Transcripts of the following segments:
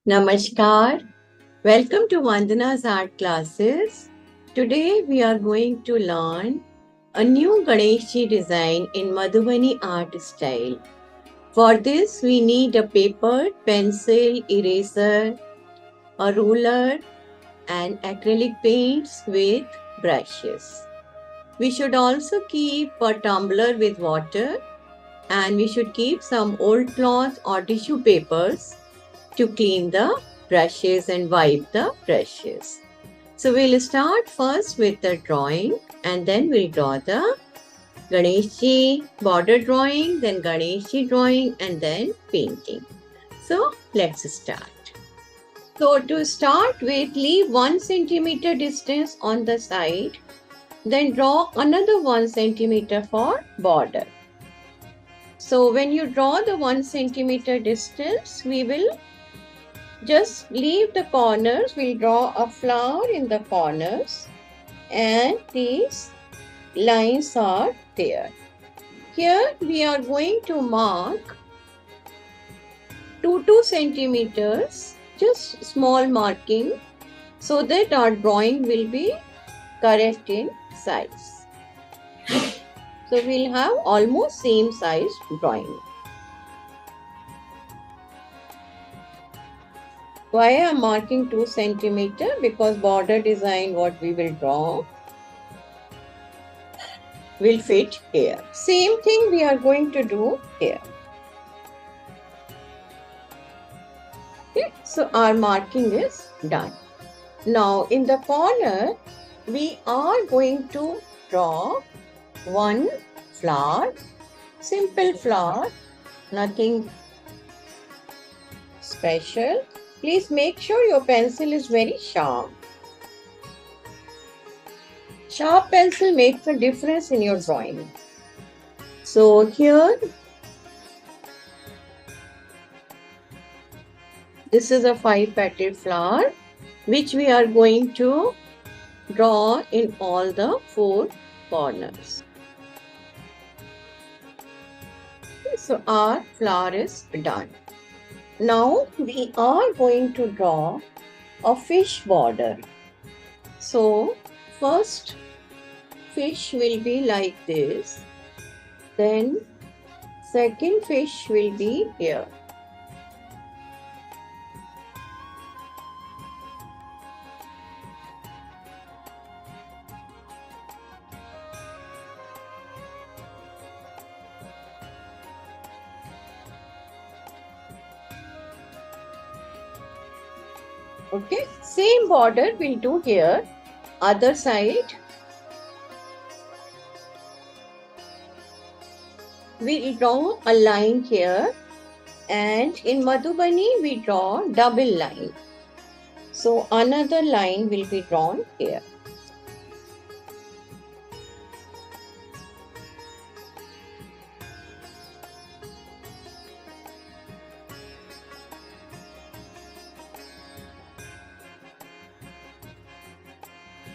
Namaskar. Welcome to Vandana's art classes. Today we are going to learn a new Ganeshji design in Madhubani Art Style. For this we need a paper, pencil, eraser, a ruler and acrylic paints with brushes. We should also keep a tumbler with water and we should keep some old cloth or tissue papers to clean the brushes and wipe the brushes. So we'll start first with the drawing and then we'll draw the Ganeshji border drawing, then Ganeshji drawing and then painting. So let's start. So to start with, leave 1 centimeter distance on the side, then draw another 1 centimeter for border. So when you draw the 1 centimeter distance, we will just leave the corners. We'll draw a flower in the corners and these lines are there. Here we are going to mark 2 centimeters, just small marking, so that our drawing will be correct in size. So we'll have almost same size drawing. Why I am marking 2 centimeter? Because border design what we will draw will fit here. Same thing we are going to do here. Okay, so our marking is done. Now in the corner we are going to draw one flower, simple flower, nothing special. Please make sure your pencil is very sharp. Sharp pencil makes a difference in your drawing. So here, this is a 5-petaled flower which we are going to draw in all the 4 corners. So our flower is done. Now we are going to draw a fish border. So first fish will be like this. Then second fish will be here. Okay, same border we'll do here. Other side. We draw a line here and in Madhubani we draw double line. So another line will be drawn here.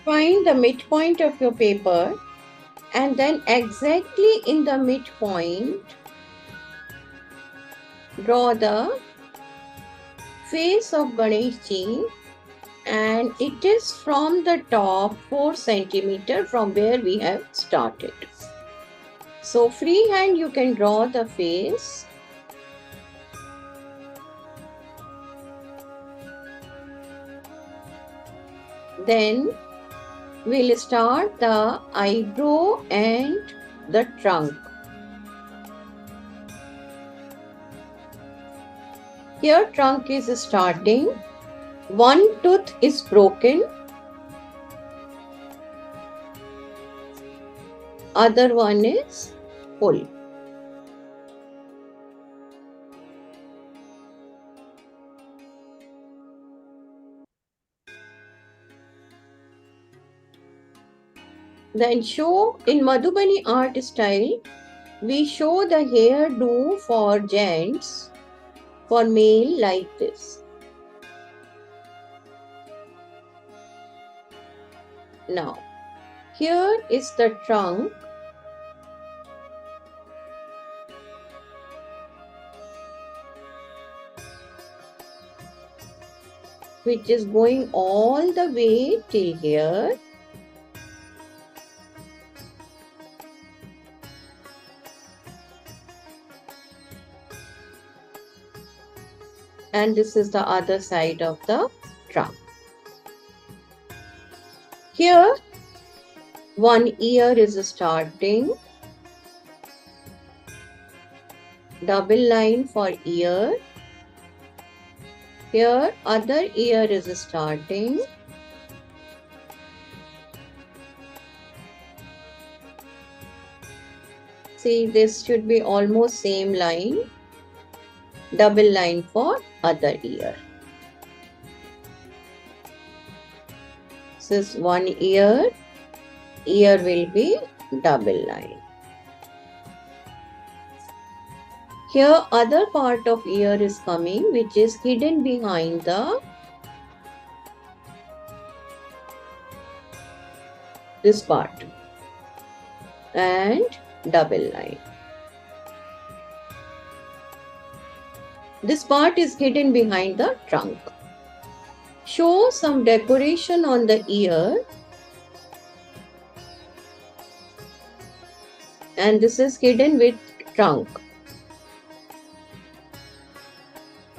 Find the midpoint of your paper and then exactly in the midpoint draw the face of Ganeshji and it is from the top 4 centimeter from where we have started. So freehand you can draw the face. Then we'll start the eyebrow and the trunk. Here trunk is starting. One tooth is broken. Other one is full. Then show in Madhubani Art Style, we show the hairdo for gents, for male like this. Now, here is the trunk. which is going all the way till here. And this is the other side of the trunk. Here, one ear is starting. Double line for ear. Here, other ear is starting. See, this should be almost same line. Double line for other ear. This is one ear. Ear will be double line. Here other part of ear is coming, which is hidden behind this part, and double line. This part is hidden behind the trunk. Show some decoration on the ear, and this is hidden with trunk.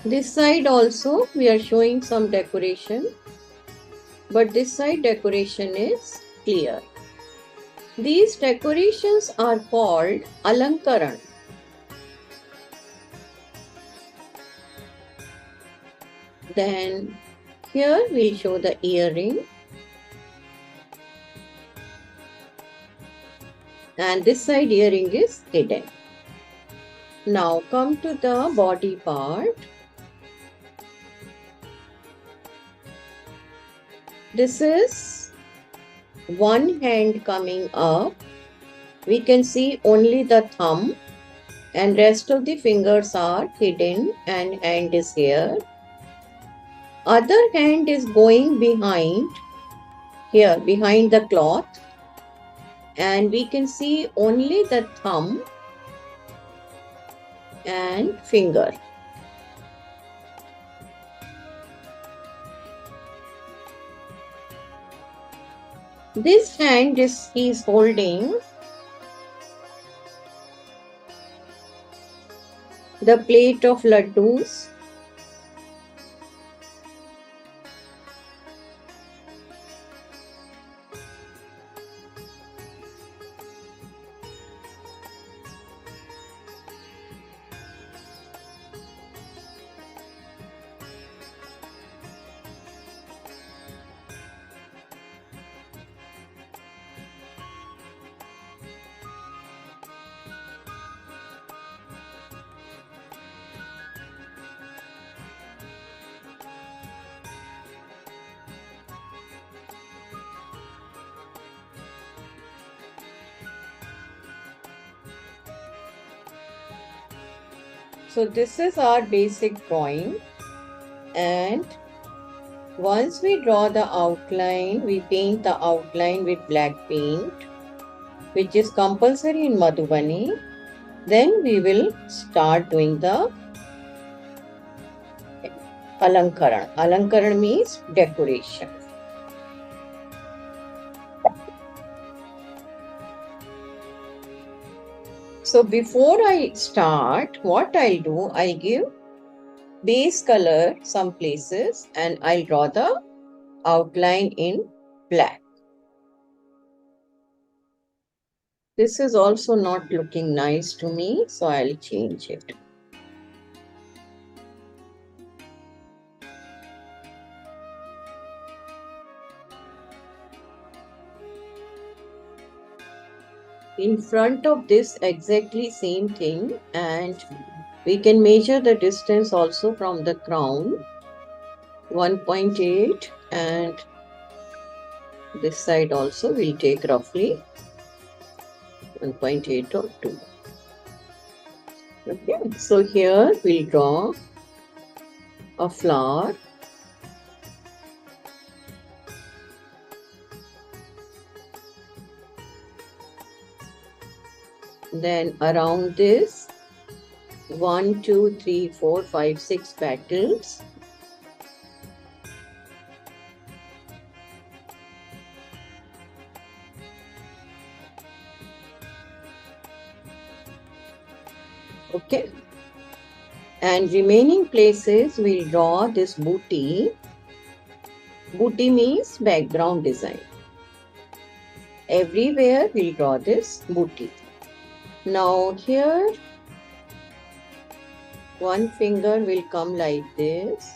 This side also we are showing some decoration, but this side decoration is clear. These decorations are called alankaran. Then here we'll show the earring, and this side earring is hidden. Now come to the body part. This is one hand coming up. We can see only the thumb, and rest of the fingers are hidden, and hand is here. Other hand is going behind, here behind the cloth, and we can see only the thumb and finger. This hand is holding the plate of laddus. So this is our basic drawing, and once we draw the outline, we paint the outline with black paint, which is compulsory in Madhubani. Then we will start doing the alankaran. Alankaran means decoration. So before I start, what I'll do, I'll give base color some places, and I'll draw the outline in black. This is also not looking nice to me, so I'll change it. In front of this exactly same thing, and we can measure the distance also from the crown, 1.8, and this side also we'll take roughly 1.8 or 2. Okay, so here we'll draw a flower. Then around this, 1, 2, 3, 4, 5, 6 petals. Okay. And remaining places we'll draw this booty. Booty means background design. Everywhere we'll draw this booty. Now here one finger will come like this.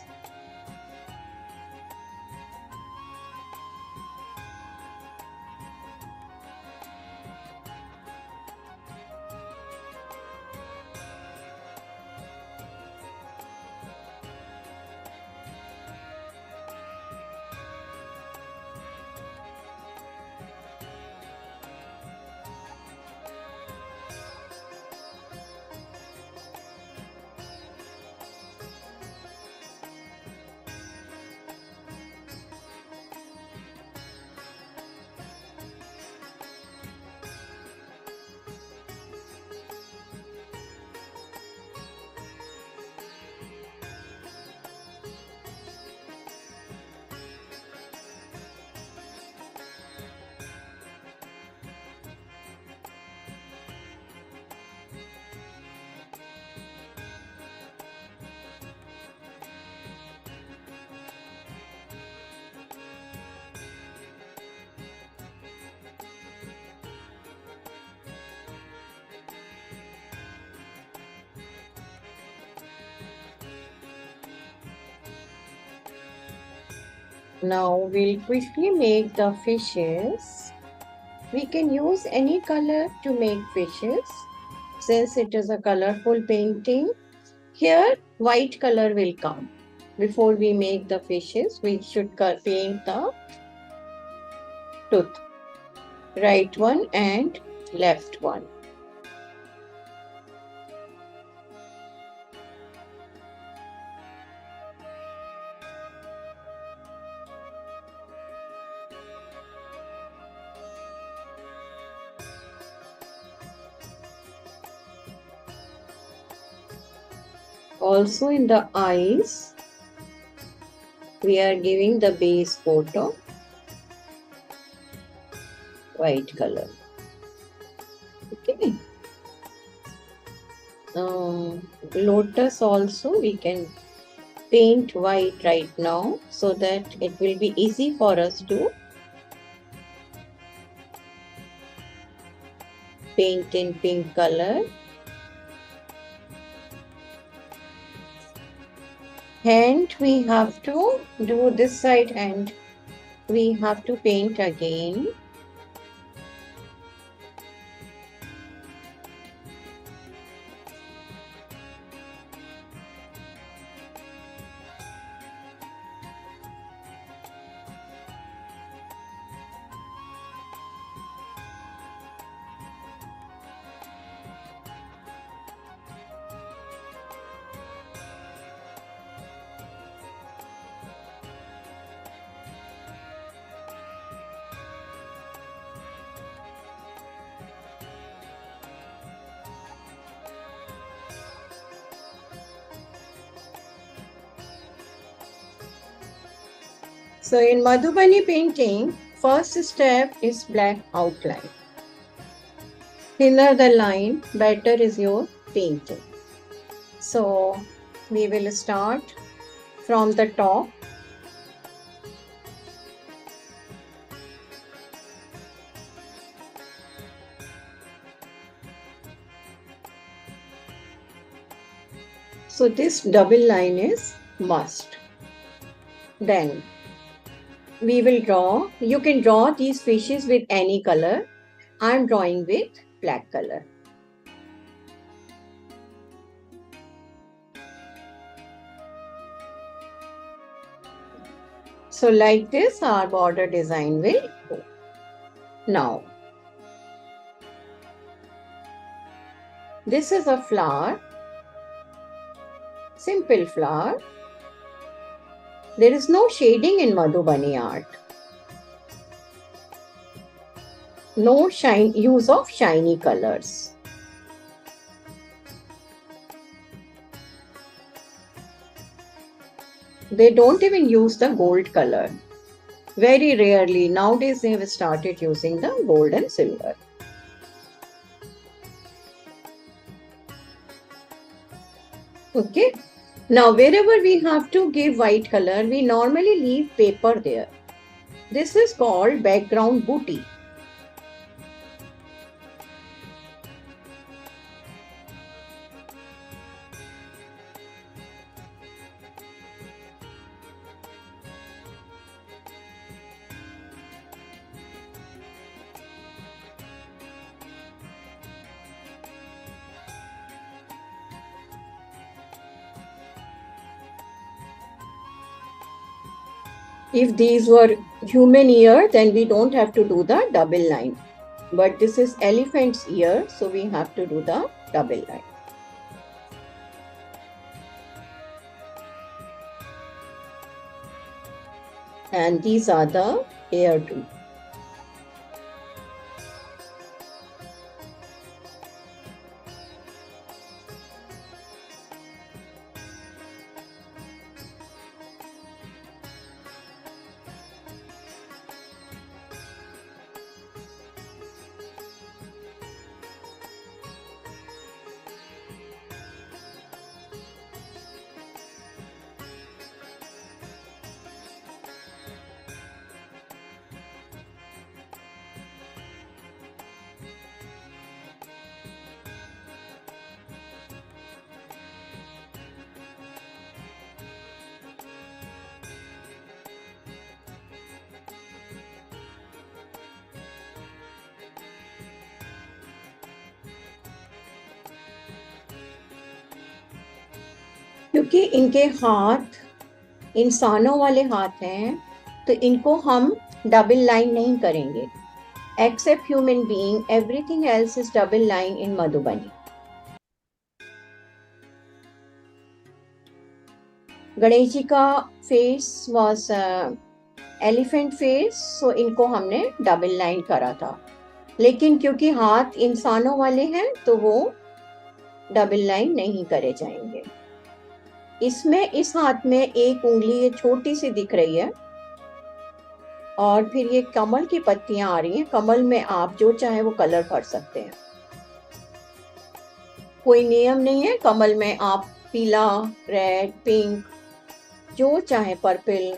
Now we'll quickly make the fishes. We can use any color to make fishes since it is a colorful painting. Here white color will come. Before we make the fishes, we should paint the tooth. Right one and left one. Also in the eyes, we are giving the base coat of white color. Okay. Lotus also we can paint white right now so that it will be easy for us to paint in pink color. Hand we have to do this side hand. We have to paint again. So in Madhubani painting, first step is black outline. Thinner the line, better is your painting. So we will start from the top. So this double line is must. Then we will draw. You can draw these fishes with any color. I am drawing with black color. So like this our border design will go. Now this is a flower, simple flower. There is no shading in Madhubani art. No use of shiny colors. They don't even use the gold color. Very rarely. Nowadays they have started using the gold and silver. Okay. Now, wherever we have to give white color, we normally leave paper there. This is called background booty. If these were human ear, then we don't have to do the double line. But this is elephant's ear, so we have to do the double line. And these are the ear too. क्योंकि इनके हाथ इंसानों वाले हाथ हैं, तो इनको हम डबल लाइन नहीं करेंगे. Except human being, everything else is double line in Madhubani. Ganesh ji का फेस वॉज एलिफेंट फेस, सो इनको हमने डबल लाइन करा था. लेकिन क्योंकि हाथ इंसानों वाले हैं, तो वो डबल लाइन नहीं करे जाएंगे. इसमें इस हाथ में एक उंगली ये छोटी सी दिख रही है, और फिर ये कमल की पत्तियां आ रही हैं. कमल में आप जो चाहे वो कलर कर सकते हैं, कोई नियम नहीं है. कमल में आप पीला, रेड, पिंक, जो चाहे, पर्पल.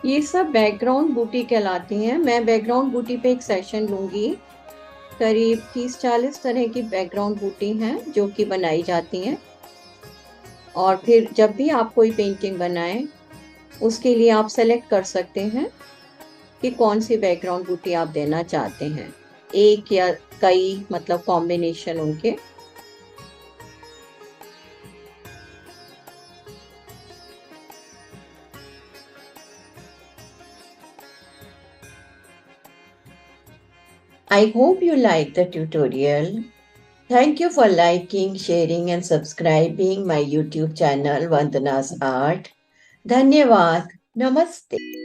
ये सब बैकग्राउंड बूटी कहलाती हैं. मैं बैकग्राउंड बूटी पे एक सेशन लूंगी. करीब 30-40 तरह की बैकग्राउंड बूटी हैं जो कि बनाई जाती हैं. और फिर जब भी आप कोई पेंटिंग बनाएं, उसके लिए आप सेलेक्ट कर सकते हैं कि कौन सी बैकग्राउंड बूटी आप देना चाहते हैं. एक या कई, मतलब कॉम्बिनेशन उनके. I hope you liked the tutorial. Thank you for liking, sharing and subscribing my YouTube channel Vandana's Art. Dhanyavad. Namaste.